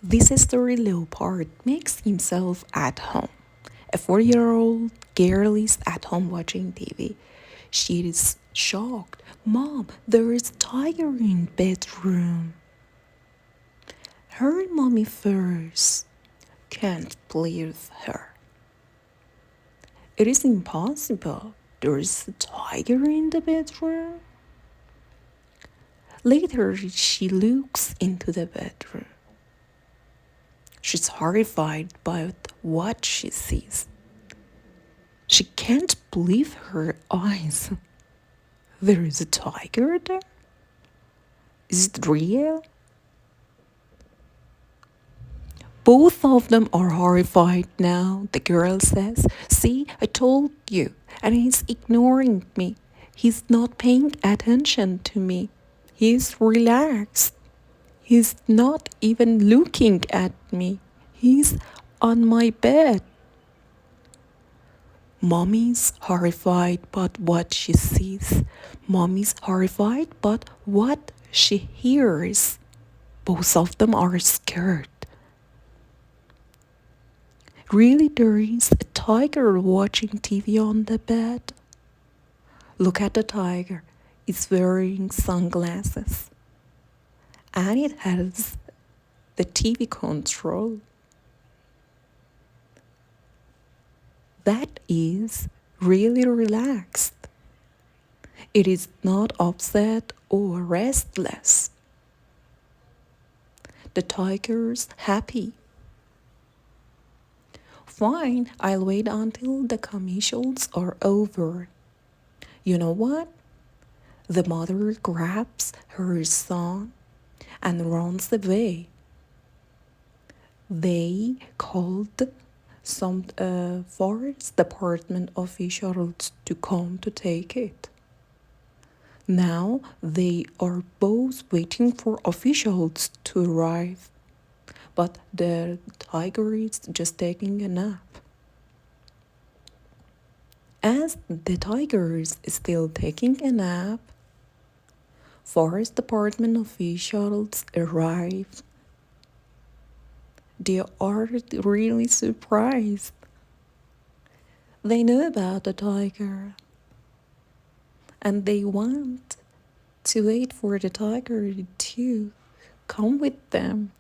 This story leopard makes himself at home. A 4-year-old girl is at home watching TV. She is shocked. Mom, there is a tiger in bedroom. Her mommy first can't believe her. It is impossible. There is a tiger in the bedroom. Later, she looks into the bedroom. She's horrified by what she sees. She can't believe her eyes. There is a tiger there? Is it real? Both of them are horrified now, the girl says. See, I told you, and he's ignoring me. He's not paying attention to me. He's relaxed. He's not even looking at me. He's on my bed. Mommy's horrified by what she sees. Mommy's horrified by what she hears. Both of them are scared. Really, there is a tiger watching TV on the bed? Look at the tiger. It's wearing sunglasses. And it has the TV control. That is really relaxed. It is not upset or restless. The tiger's happy. Fine, I'll wait until the commercials are over. You know what? The mother grabs her son and runs away. They called some forest department officials to come to take it. Now they are both waiting for officials to arrive. But the tiger is just taking a nap. As the tiger is still taking a nap, forest department officials arrive. They are really surprised. They know about the tiger. And they want to wait for the tiger to come with them